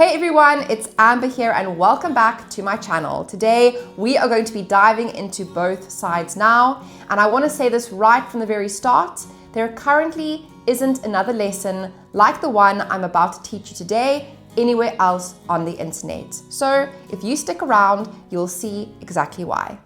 Hey everyone, it's Amber here and welcome back to my channel. Today we are going to be diving into both sides now, and I want to say this right from the very start. There currently isn't another lesson like the one I'm about to teach you today anywhere else on the internet. So if you stick around, you'll see exactly why.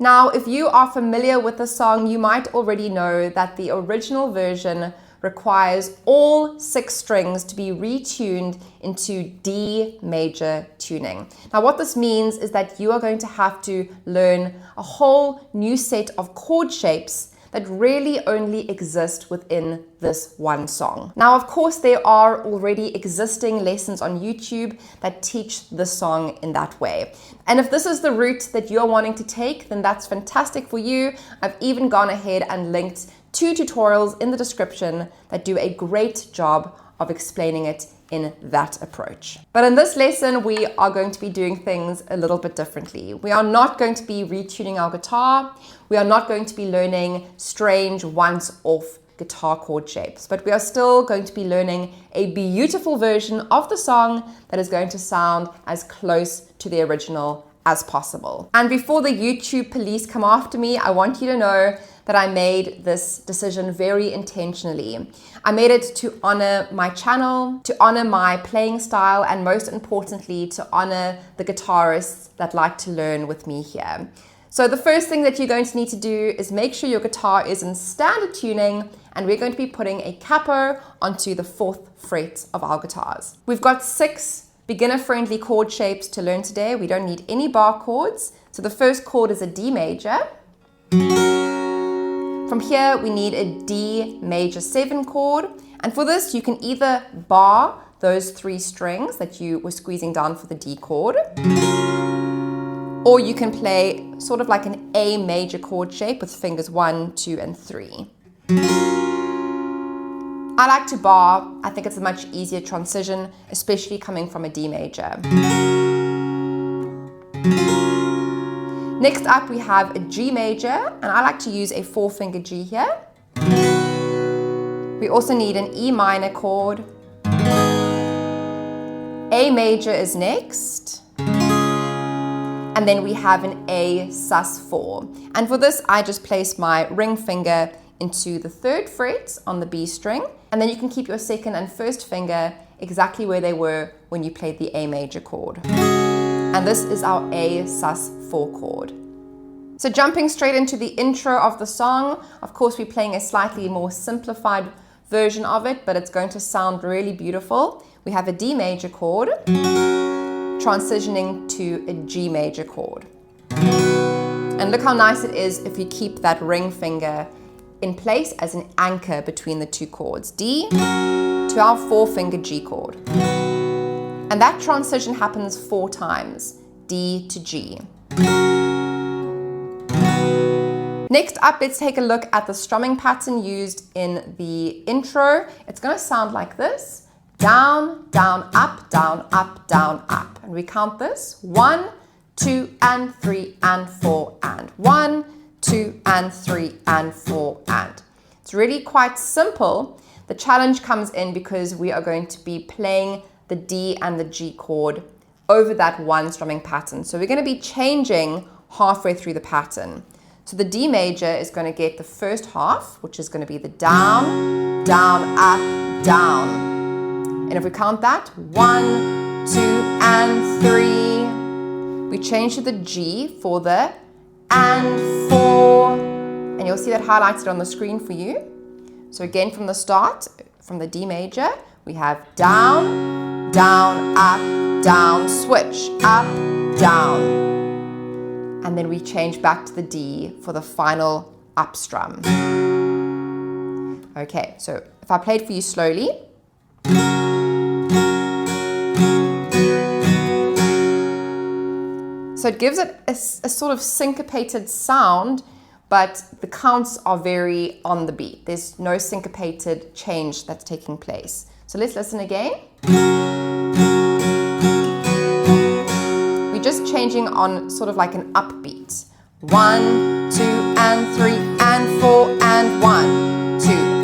Now, if you are familiar with the song, you might already know that the original version requires all 6 strings to be retuned into D major tuning. Now, what this means is that you are going to have to learn a whole new set of chord shapes that really only exist within this one song. Now, of course, there are already existing lessons on YouTube that teach the song in that way. And if this is the route that you're wanting to take, then that's fantastic for you. I've even gone ahead and linked 2 tutorials in the description that do a great job of explaining it in that approach. But in this lesson, we are going to be doing things a little bit differently. We are not going to be retuning our guitar. We are not going to be learning strange once-off guitar chord shapes, but we are still going to be learning a beautiful version of the song that is going to sound as close to the original as possible. And before the YouTube police come after me, I want you to know that I made this decision very intentionally. I made it to honor my channel, to honor my playing style, and most importantly, to honor the guitarists that like to learn with me here. So the first thing that you're going to need to do is make sure your guitar is in standard tuning, and we're going to be putting a capo onto the 4th fret of our guitars. We've got 6 beginner-friendly chord shapes to learn today. We don't need any bar chords. So the first chord is a D major. From here, we need a D major 7 chord. And for this, you can either bar those 3 strings that you were squeezing down for the D chord, or you can play sort of like an A major chord shape with fingers 1, 2, and 3. I like to bar. I think it's a much easier transition, especially coming from a D major. Next up, we have a G major, and I like to use a 4-finger G here. We also need an E minor chord. A major is next. And then we have an A sus4. And for this, I just place my ring finger into the 3rd fret on the B string, and then you can keep your 2nd and 1st finger exactly where they were when you played the A major chord. And this is our A sus4 chord. So jumping straight into the intro of the song, of course we're playing a slightly more simplified version of it, but it's going to sound really beautiful. We have a D major chord, transitioning to a G major chord. And look how nice it is if you keep that ring finger in place as an anchor between the 2 chords, D to our 4-finger G chord. And that transition happens 4 times, D to G. Next up, let's take a look at the strumming pattern used in the intro. It's going to sound like this: down, down, up, down, up, down, up. And we count this: 1, 2, and 3, and 4, and 1, 2, and 3, and 4, and. It's really quite simple. The challenge comes in because we are going to be playing the D and the G chord over that one strumming pattern. So we're going to be changing halfway through the pattern. So the D major is going to get the first half, which is going to be the down, down, up, down. And if we count that, 1, 2, and 3, we change to the G for the and 4, and you'll see that highlighted on the screen for you. So again, from the start, from the D major, we have down, down, up, down, switch, up, down. And then we change back to the D for the final up strum. Okay, so if I play it for you slowly. So it gives it a sort of syncopated sound, but the counts are very on the beat. There's no syncopated change that's taking place. So let's listen again. We're just changing on sort of like an upbeat. 1, 2, and 3, and 4, and 1, 2,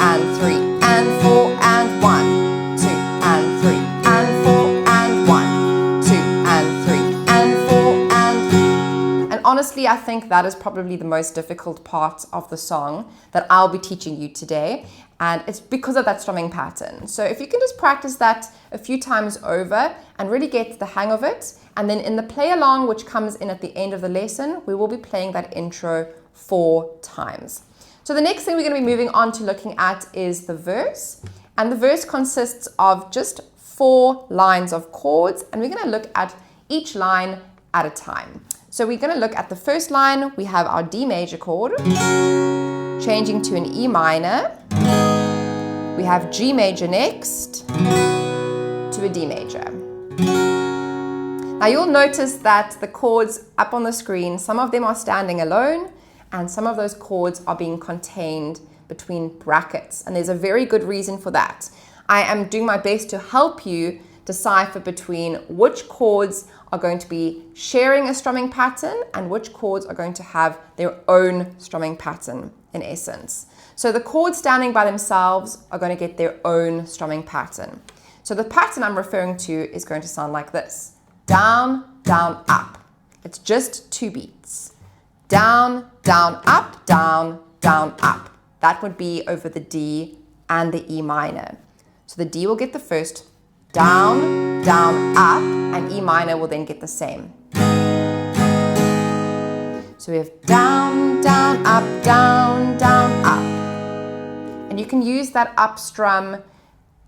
honestly, I think that is probably the most difficult part of the song that I'll be teaching you today. And it's because of that strumming pattern. So if you can just practice that a few times over and really get the hang of it, and then in the play along, which comes in at the end of the lesson, we will be playing that intro 4 times. So the next thing we're going to be moving on to looking at is the verse. And the verse consists of just 4 lines of chords, and we're going to look at each line at a time. So we're going to look at the first line. We have our D major chord, changing to an E minor. We have G major next, to a D major. Now you'll notice that the chords up on the screen, some of them are standing alone, and some of those chords are being contained between brackets. And there's a very good reason for that. I am doing my best to help you decipher between which chords are going to be sharing a strumming pattern and which chords are going to have their own strumming pattern in essence. So the chords standing by themselves are going to get their own strumming pattern. So the pattern I'm referring to is going to sound like this. Down, down, up. It's just 2 beats. Down, down, up, down, down, up. That would be over the D and the E minor. So the D will get the first, down, down, up, and E minor will then get the same. So we have down, down, up, down, down, up. And you can use that up strum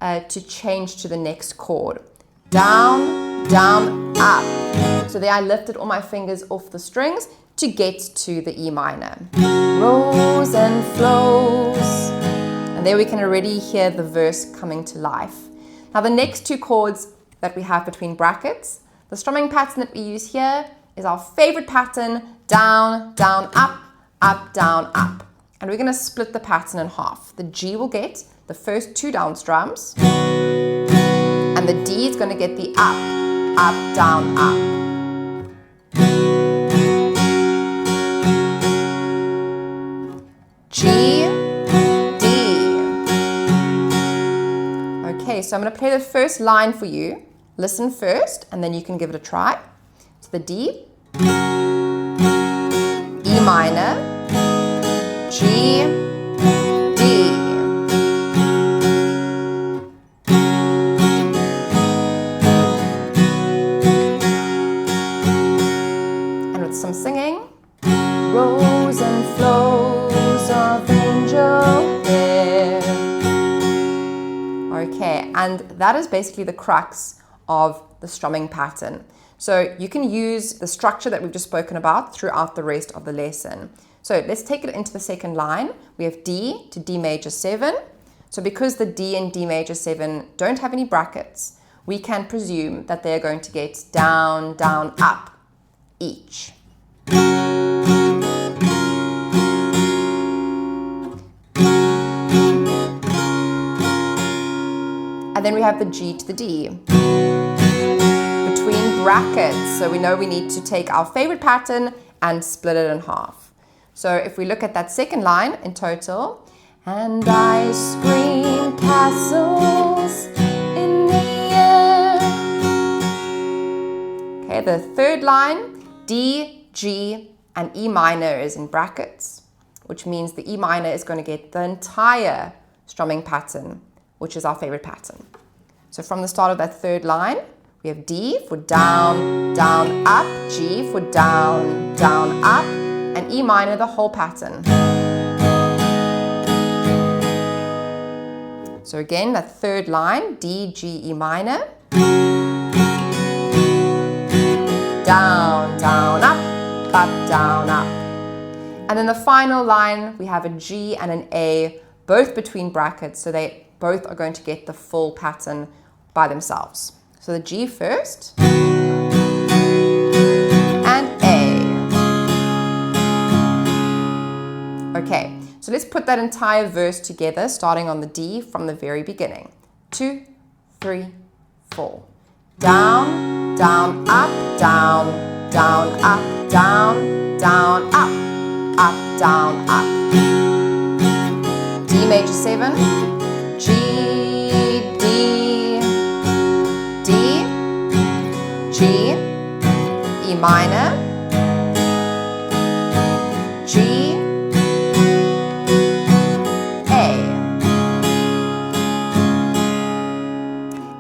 to change to the next chord. Down, down, up. So there I lifted all my fingers off the strings to get to the E minor. Rolls and flows. And there we can already hear the verse coming to life. Now the next 2 chords that we have between brackets, the strumming pattern that we use here is our favorite pattern, down, down, up, down, up. And we're going to split the pattern in half. The G will get the first 2 down strums, and the D is going to get the up, down, up. G, D. Okay, so I'm going to play the first line for you. Listen first, and then you can give it a try. So the D, E minor, G, D. And with some singing. Rose and flows of angel hair. Okay, and that is basically the crux of the strumming pattern. So you can use the structure that we've just spoken about throughout the rest of the lesson. So let's take it into the second line. We have D to D major 7. So because the D and D major 7 don't have any brackets, we can presume that they're going to get down, down, up each. And then we have the G to the D. Between brackets, so we know we need to take our favorite pattern and split it in half. So if we look at that second line in total, and I scream castles in the air. Okay, the third line, D, G, and E minor is in brackets, which means the E minor is going to get the entire strumming pattern, which is our favorite pattern. So from the start of that third line, we have D for down, down, up, G for down, down, up, and E minor, the whole pattern. So again, that third line, D, G, E minor. Down, down, up, down, up. And then the final line, we have a G and an A, both between brackets, so they both are going to get the full pattern by themselves. So the G first, and A. Okay, so let's put that entire verse together, starting on the D from the very beginning. 2, 3, 4. Down, down, up, down, down, up, down, down, up, down, up. D major 7, G, D, D, G, E minor,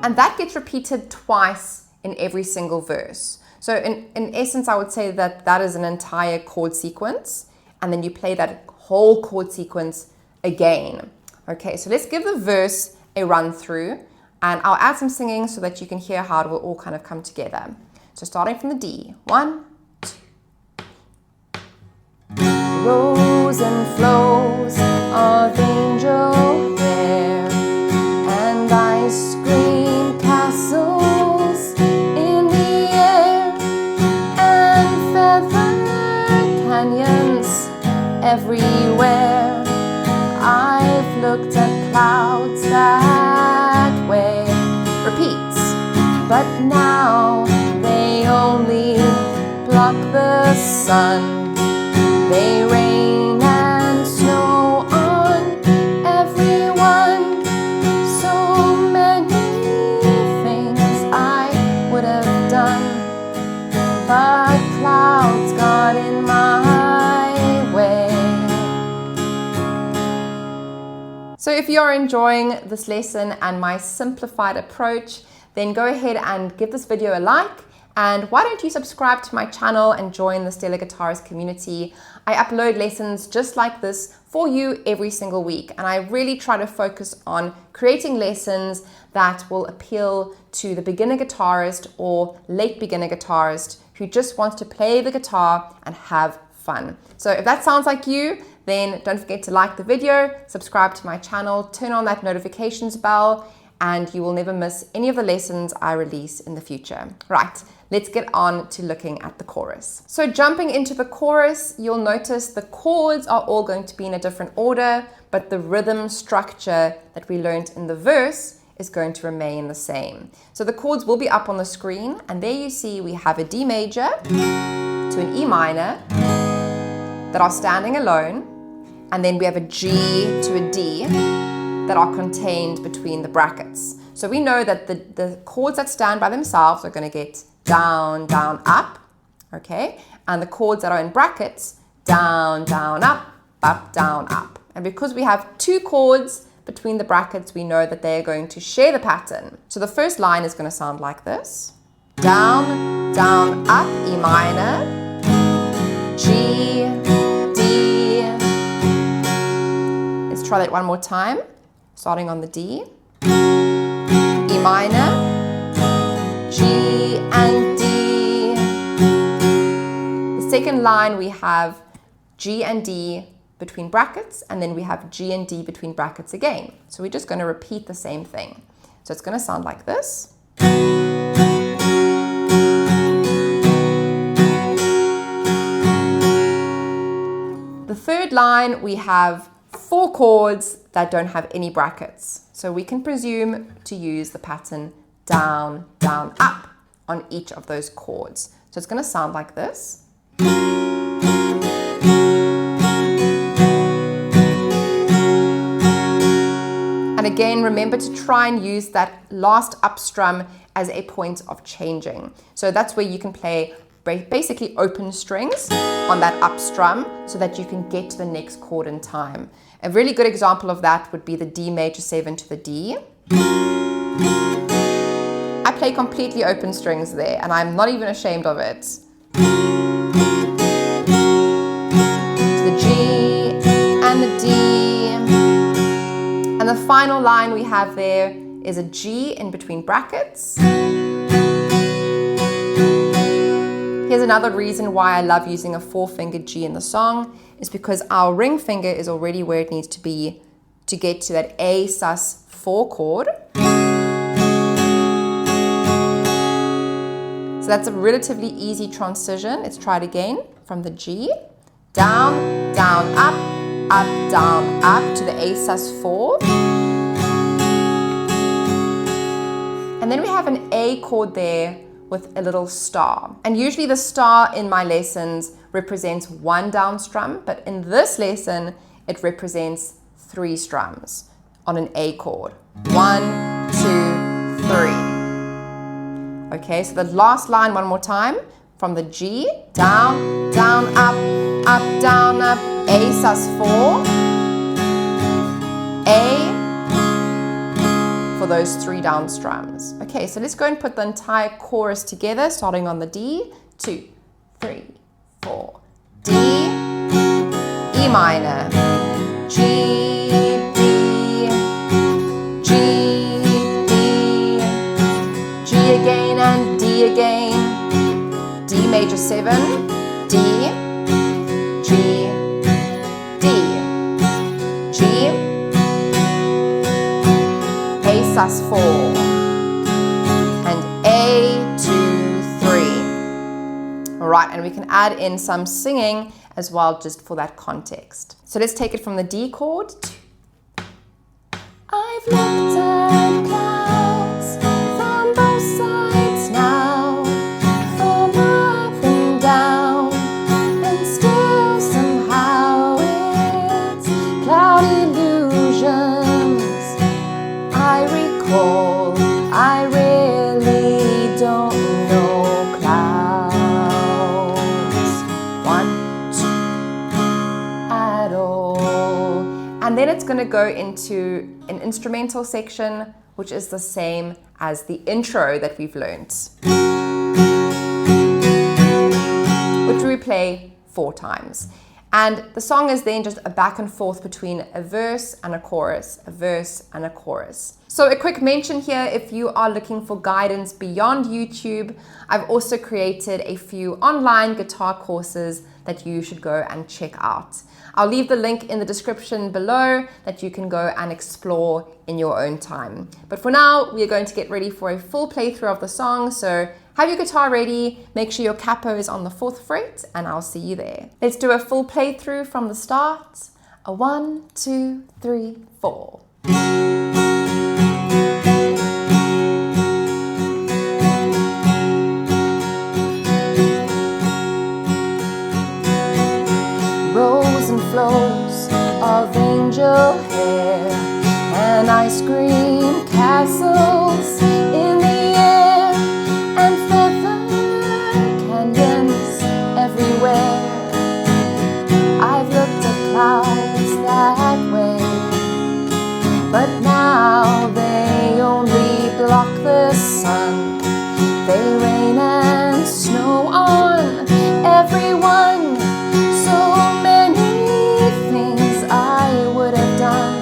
And that gets repeated twice in every single verse. So in essence, I would say that that is an entire chord sequence, and then you play that whole chord sequence again. Okay, so let's give the verse a run through, and I'll add some singing so that you can hear how it will all kind of come together. So starting from the D, 1, 2. Rose and flows of angel hair and ice cream castles in the air and feather canyons everywhere. I've looked at clouds that way. Repeats. But now they only block the sun. They rain and snow on everyone. So many things I would have done, but clouds got in my way. So if you're enjoying this lesson and my simplified approach, then go ahead and give this video a like. And why don't you subscribe to my channel and join the Stellar Guitarist community? I upload lessons just like this for you every single week. And I really try to focus on creating lessons that will appeal to the beginner guitarist or late beginner guitarist who just wants to play the guitar and have fun. So if that sounds like you, then don't forget to like the video, subscribe to my channel, turn on that notifications bell, and you will never miss any of the lessons I release in the future. Right, let's get on to looking at the chorus. So jumping into the chorus, you'll notice the chords are all going to be in a different order, but the rhythm structure that we learned in the verse is going to remain the same. So the chords will be up on the screen, and there you see we have a D major to an E minor that are standing alone, and then we have a G to a D that are contained between the brackets. So we know that the chords that stand by themselves are going to get down, down, up, okay? And the chords that are in brackets, down, down, up, down, up. And because we have two chords between the brackets, we know that they're going to share the pattern. So the first line is going to sound like this. Down, down, up, E minor, G, D. Let's try that one more time. Starting on the D, E minor, G and D. The second line we have G and D between brackets, and then we have G and D between brackets again. So we're just going to repeat the same thing. So it's going to sound like this. The third line we have 4 chords that don't have any brackets. So we can presume to use the pattern down, down, up on each of those chords. So it's going to sound like this. And again, remember to try and use that last up strum as a point of changing. So that's where you can play basically open strings on that up strum so that you can get to the next chord in time. A really good example of that would be the D major 7 to the D. I play completely open strings there, and I'm not even ashamed of it. To the G and the D. And the final line we have there is a G in between brackets. Here's another reason why I love using a 4-fingered G in the song, is because our ring finger is already where it needs to be to get to that A sus 4 chord. So that's a relatively easy transition. Let's try it again from the G. Down, down, up, down, up to the A sus 4. And then we have an A chord there with a little star. And usually the star in my lessons represents 1 down strum, but in this lesson, it represents 3 strums on an A chord. 1, 2, 3. Okay, so the last line one more time from the G, down, down, up, down, up, A sus 4, A for those 3 down strums. Okay, so let's go and put the entire chorus together, starting on the D. 2, 3, 4. D, E minor, G, B, G, B, G again and D again, D major 7, D, G, D, G, A sus4, and A, 2, 3. All right, and we can add in some singing as well, just for that context. So let's take it from the D chord. I've looked at clouds from both sides now, from up and down, and still somehow it's cloud illusions. I recall, I really don't know clouds. 1, 2, at all. And then it's going to go into an instrumental section, which is the same as the intro that we've learned, which we play 4 times. And the song is then just a back and forth between a verse and a chorus, a verse and a chorus. So a quick mention here, if you are looking for guidance beyond YouTube, I've also created a few online guitar courses that you should go and check out. I'll leave the link in the description below that you can go and explore in your own time. But for now, we are going to get ready for a full playthrough of the song. So have your guitar ready, make sure your capo is on the 4th fret, and I'll see you there. Let's do a full playthrough from the start. A 1, 2, 3, 4. Rows and flows of angel hair and ice cream castles in the air and feather canyons everywhere. I've looked at clouds that way, but now they only block the sun. They rain and snow on everyone. So many things I would have done,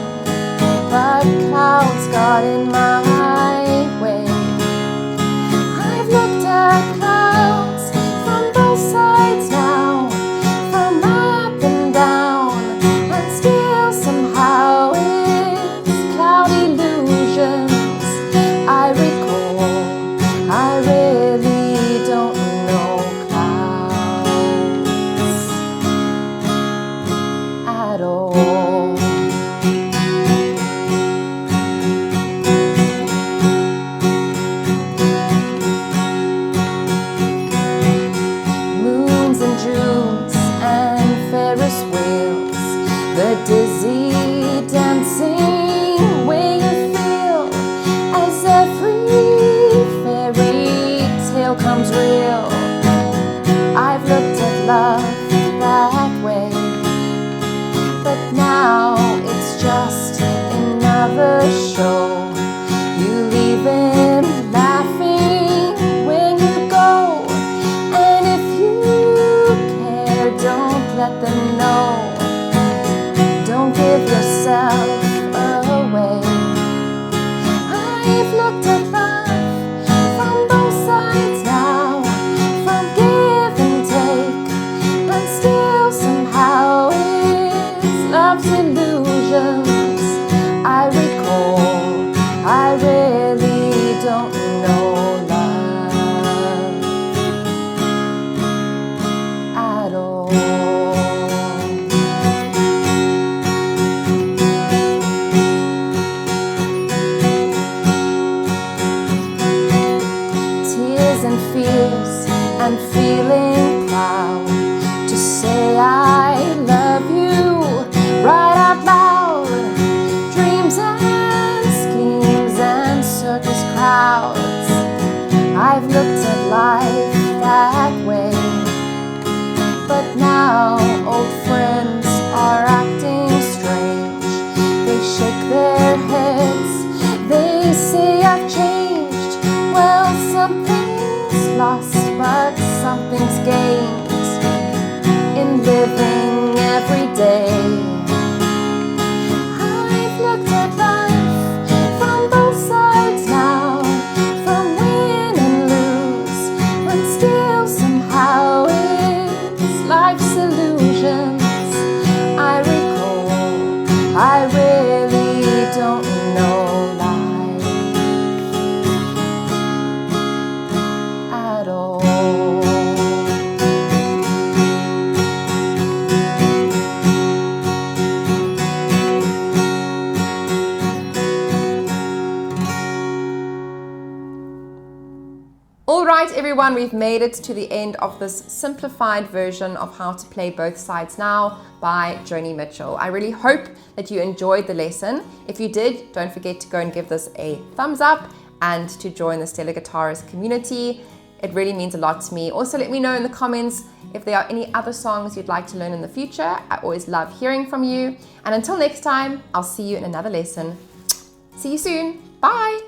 but clouds got in my way. I've looked at clouds from both sides now, from up and down, and still somehow it's cloud illusions. I recall, I really don't know clouds at all. Moons and Junes and Ferris wheels, the dizzy dancing way you feel as every fairy tale comes real. I've looked at love that way, but now it's just another show. You leave him laughing when you go, and if you care, don't let them know. Don't give yourself away. I've looked at love from both sides now, from give and take, and still somehow it's love's illusions. I recall, right, everyone, we've made it to the end of this simplified version of How to Play Both Sides Now by Joni Mitchell. I really hope that you enjoyed the lesson. If you did, don't forget to go and give this a thumbs up and to join the Stellar Guitarist community. It really means a lot to me. Also, let me know in the comments if there are any other songs you'd like to learn in the future. I always love hearing from you. And until next time, I'll see you in another lesson. See you soon. Bye.